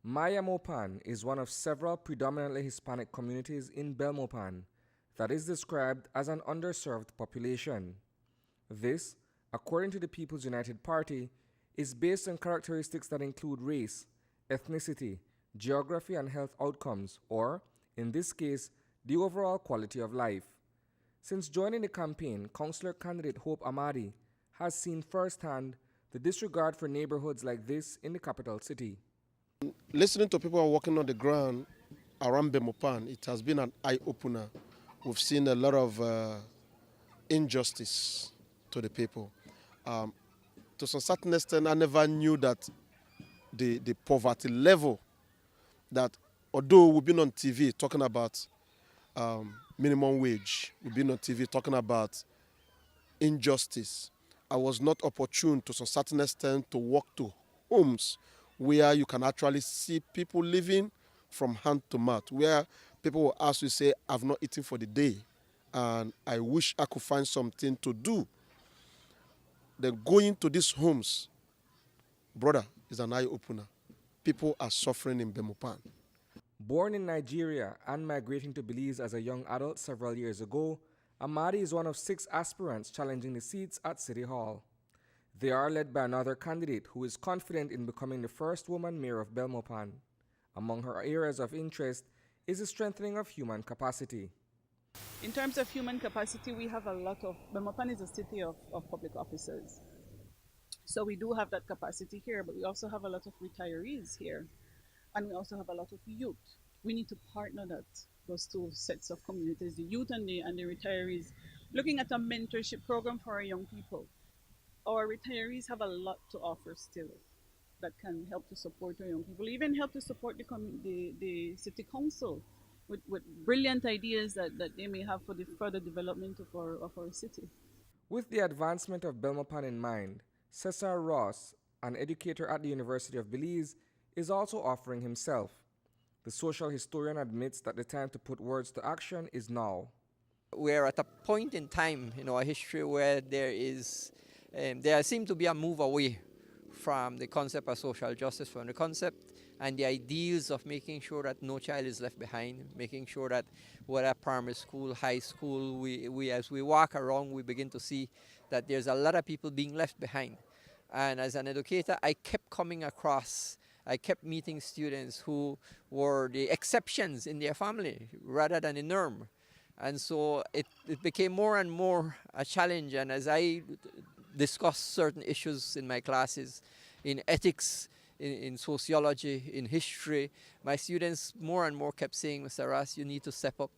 Mopan is one of several predominantly Hispanic communities in Belmopan that is described as an underserved population. This, according to the People's United Party, is based on characteristics that include race, ethnicity, geography, and health outcomes, or, in this case, the overall quality of life. Since joining the campaign, Councillor candidate Hope Amadi has seen firsthand the disregard for neighborhoods like this in the capital city. Listening to people who are walking on the ground around Belmopan, it has been an eye-opener. We've seen a lot of injustice to the people. To some certain extent, I never knew that the poverty level that, although we've been on TV talking about minimum wage, we've been on TV talking about injustice, I was not opportune to some certain extent to walk to homes where you can actually see people living from hand to mouth, where people will ask you, say, I've not eaten for the day and I wish I could find something to do. Then going to these homes, brother, is an eye-opener. People are suffering in Belmopan. Born in Nigeria and migrating to Belize as a young adult several years ago, Amadi is one of 6 aspirants challenging the seats at City Hall. They are led by another candidate who is confident in becoming the first woman mayor of Belmopan. Among her areas of interest is the strengthening of human capacity. In terms of human capacity, we have a lot of, Belmopan is a city of public officers. So we do have that capacity here, but we also have a lot of retirees here. And we also have a lot of youth. We need to partner those two sets of communities, the youth and the retirees, looking at a mentorship program for our young people. Our retirees have a lot to offer still that can help to support our young people, even help to support the city council with brilliant ideas that they may have for the further development of our city. With the advancement of Belmopan in mind, Cesar Ross, an educator at the University of Belize, is also offering himself. The social historian admits that the time to put words to action is now. We're at a point in time in our history where there seems to be a move away from the concept of social justice, from the concept and the ideals of making sure that no child is left behind, making sure that whether primary school, high school, we as we walk around, we begin to see that there's a lot of people being left behind. And as an educator, I kept meeting students who were the exceptions in their family rather than the norm. And so it became more and more a challenge. And as I discussed certain issues in my classes, in ethics, in sociology, in history, my students more and more kept saying, Mr. Ross, you need to step up.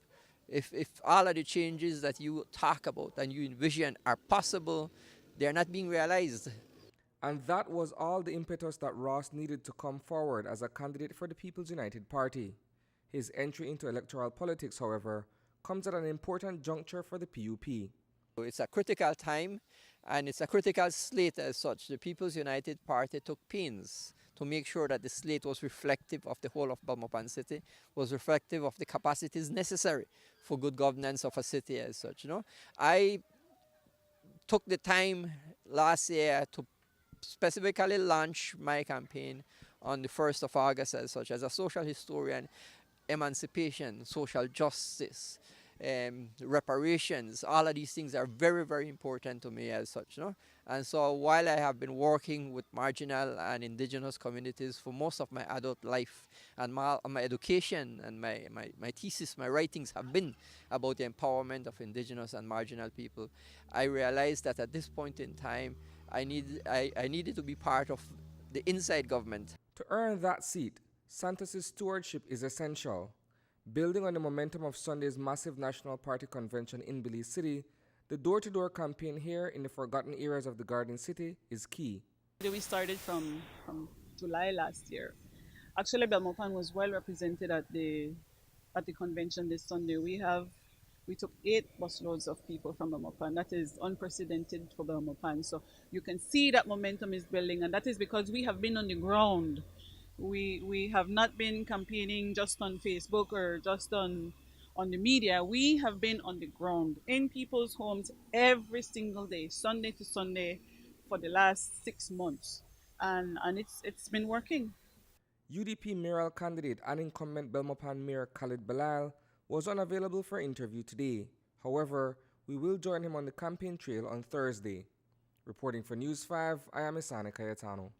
If all of the changes that you talk about and you envision are possible, they're not being realized. And that was all the impetus that Ross needed to come forward as a candidate for the People's United Party. His entry into electoral politics, however, comes at an important juncture for the PUP. It's a critical time and it's a critical slate as such. The People's United Party took pains to make sure that the slate was reflective of the whole of Belmopan City, was reflective of the capacities necessary for good governance of a city as such. I took the time last year to specifically launch my campaign on the 1st of August as such. As a social historian, emancipation, social justice, reparations, all of these things are very, very important to me as such. And so while I have been working with marginal and indigenous communities for most of my adult life, and my education and my thesis, my writings have been about the empowerment of indigenous and marginal people, I realized that at this point in time, I needed to be part of the inside government. To earn that seat, Santos' stewardship is essential. Building on the momentum of Sunday's massive National Party convention in Belize City, the door-to-door campaign here in the forgotten areas of the Garden City is key. We started from July last year. Actually, Belmopan was well represented at the convention this Sunday. We took 8 busloads of people from Belmopan. That is unprecedented for Belmopan. So you can see that momentum is building, and that is because we have been on the ground. We have not been campaigning just on Facebook or just on the media. We have been on the ground in people's homes every single day, Sunday to Sunday, for the last 6 months, and it's been working. UDP mayoral candidate and incumbent Belmopan Mayor Khalid Belisle was unavailable for interview today. However, we will join him on the campaign trail on Thursday. Reporting for News 5, I am Isani Cayetano.